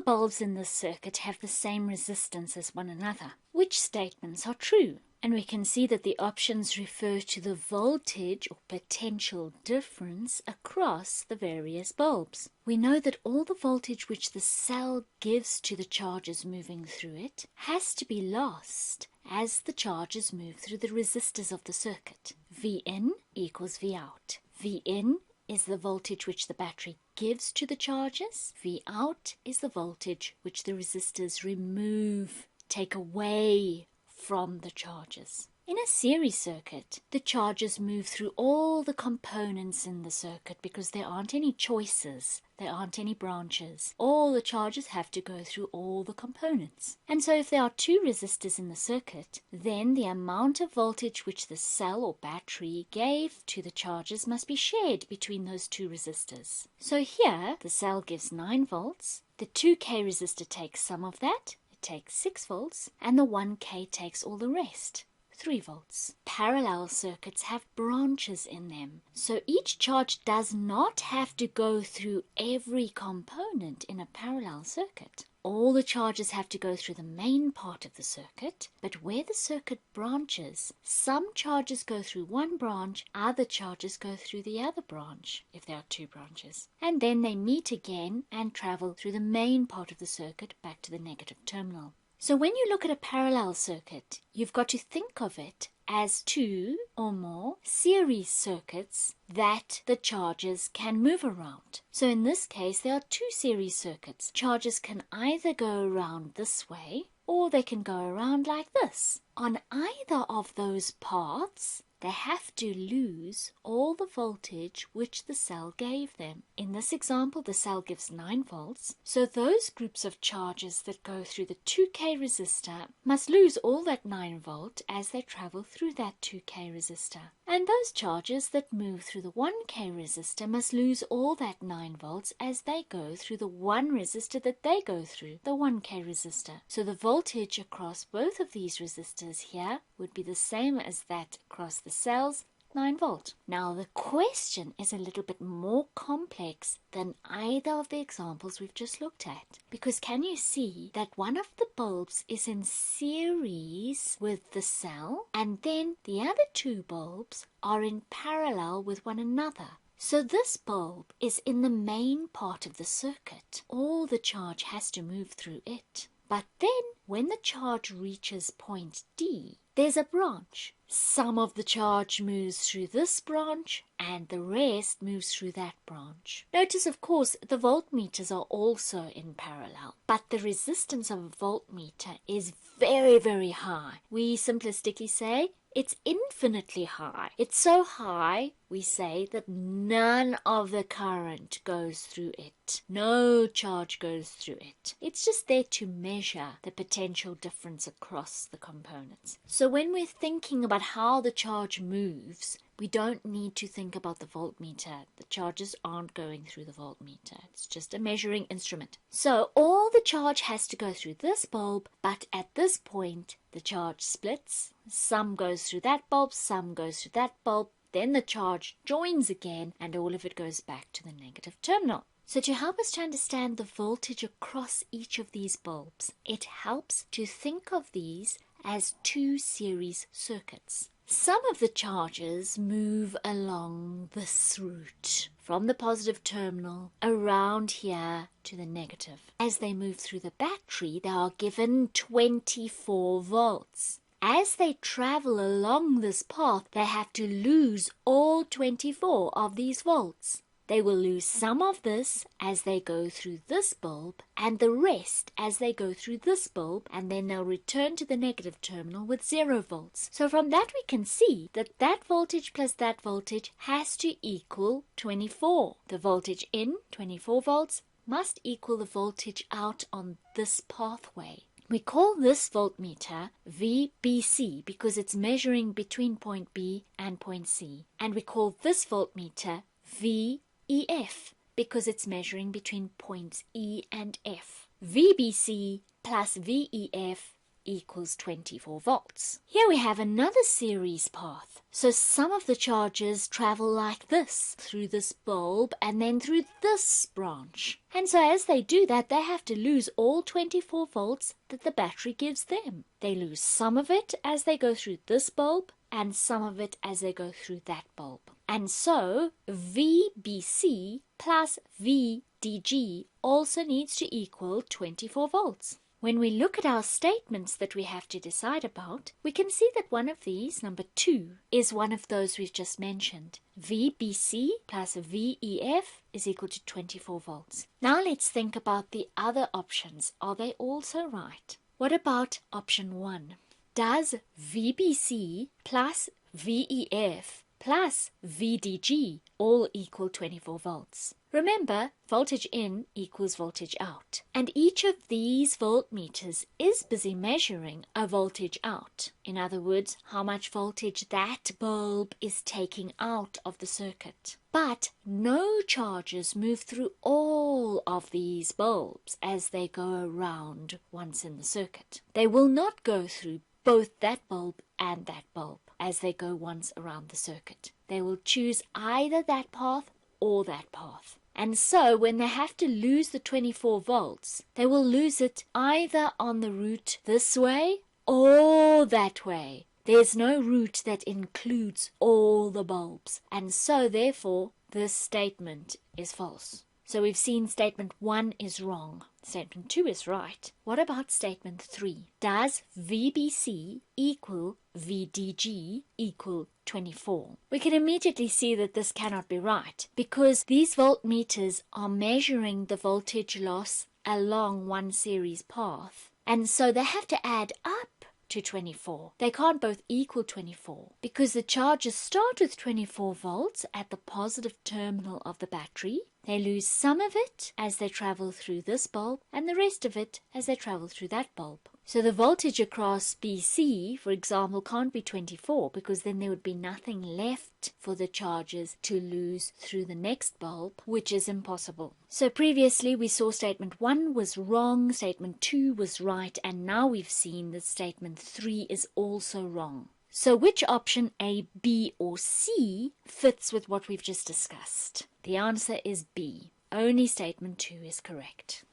bulbs in this circuit have the same resistance as one another. Which statements are true? And we can see that the options refer to the voltage or potential difference across the various bulbs. We know that all the voltage which the cell gives to the charges moving through it has to be lost as the charges move through the resistors of the circuit. Vin equals Vout. Vin is the voltage which the battery gives to the charges. Vout is the voltage which the resistors remove, take away from the charges. In a series circuit, the charges move through all the components in the circuit because there aren't any choices, there aren't any branches. All the charges have to go through all the components. And so if there are two resistors in the circuit, then the amount of voltage which the cell or battery gave to the charges must be shared between those two resistors. So here, the cell gives 9 volts, the 2K resistor takes some of that, takes 6 volts, and the 1K takes all the rest, 3 volts. Parallel circuits have branches in them, so each charge does not have to go through every component in a parallel circuit. All the charges have to go through the main part of the circuit, but where the circuit branches, some charges go through one branch, other charges go through the other branch, if there are 2 branches. And then they meet again and travel through the main part of the circuit back to the negative terminal. So when you look at a parallel circuit, you've got to think of it as 2 or more series circuits that the charges can move around. So in this case, there are 2 series circuits. Charges can either go around this way or they can go around like this. On either of those paths, they have to lose all the voltage which the cell gave them. In this example, the cell gives 9 volts, so those groups of charges that go through the 2K resistor must lose all that 9 volt as they travel through that 2K resistor. And those charges that move through the 1K resistor must lose all that 9 volts as they go through the one resistor that they go through, the 1K resistor. So the voltage across both of these resistors here would be the same as that across the cells, 9 volt. Now the question is a little bit more complex than either of the examples we've just looked at. Because can you see that one of the bulbs is in series with the cell and then the other 2 bulbs are in parallel with one another? So this bulb is in the main part of the circuit. All the charge has to move through it. But then when the charge reaches point D, there's a branch. Some of the charge moves through this branch and the rest moves through that branch. Notice, of course, the voltmeters are also in parallel, but the resistance of a voltmeter is very, very high. We simplistically say it's infinitely high. It's so high, we say, that none of the current goes through it. No charge goes through it. It's just there to measure the potential difference across the components. So when we're thinking about how the charge moves, we don't need to think about the voltmeter. The charges aren't going through the voltmeter. It's just a measuring instrument. So all the charge has to go through this bulb, but at this point, the charge splits. Some goes through that bulb, some goes through that bulb. Then the charge joins again and all of it goes back to the negative terminal. So to help us to understand the voltage across each of these bulbs, it helps to think of these as 2 series circuits. Some of the charges move along this route, from the positive terminal around here to the negative. As they move through the battery, they are given 24 volts. As they travel along this path, they have to lose all 24 of these volts. They will lose some of this as they go through this bulb and the rest as they go through this bulb, and then they'll return to the negative terminal with 0 volts. So from that we can see that that voltage plus that voltage has to equal 24. The voltage in, 24 volts, must equal the voltage out on this pathway. We call this voltmeter VBC because it's measuring between point B and point C. And we call this voltmeter VEF because it's measuring between points E and F. VBC plus VEF equals 24 volts. Here we have another series path. So some of the charges travel like this, through this bulb and then through this branch. And so as they do that, they have to lose all 24 volts that the battery gives them. They lose some of it as they go through this bulb and some of it as they go through that bulb. And so VBC plus VDG also needs to equal 24 volts. When we look at our statements that we have to decide about, we can see that one of these, number 2, is one of those we've just mentioned. VBC plus VEF is equal to 24 volts. Now let's think about the other options. Are they also right? What about option 1? Does VBC plus VEF plus VDG all equal 24 volts? Remember, voltage in equals voltage out, and each of these voltmeters is busy measuring a voltage out. In other words, how much voltage that bulb is taking out of the circuit. But no charges move through all of these bulbs as they go around once in the circuit. They will not go through both that bulb and that bulb as they go once around the circuit. They will choose either that path or that path. And so when they have to lose the 24 volts, they will lose it either on the route this way or that way. There's no route that includes all the bulbs. And so therefore, this statement is false. So we've seen statement 1 is wrong. Statement 2 is right. What about statement 3? Does VBC equal VDG equal 24? We can immediately see that this cannot be right because these voltmeters are measuring the voltage loss along one series path. And so they have to add up to 24. They can't both equal 24 because the charges start with 24 volts at the positive terminal of the battery. They lose some of it as they travel through this bulb and the rest of it as they travel through that bulb. So the voltage across BC, for example, can't be 24 because then there would be nothing left for the charges to lose through the next bulb, which is impossible. So previously we saw statement 1 was wrong, statement 2 was right, and now we've seen that statement 3 is also wrong. So which option A, B, or C fits with what we've just discussed? The answer is B. Only statement 2 is correct.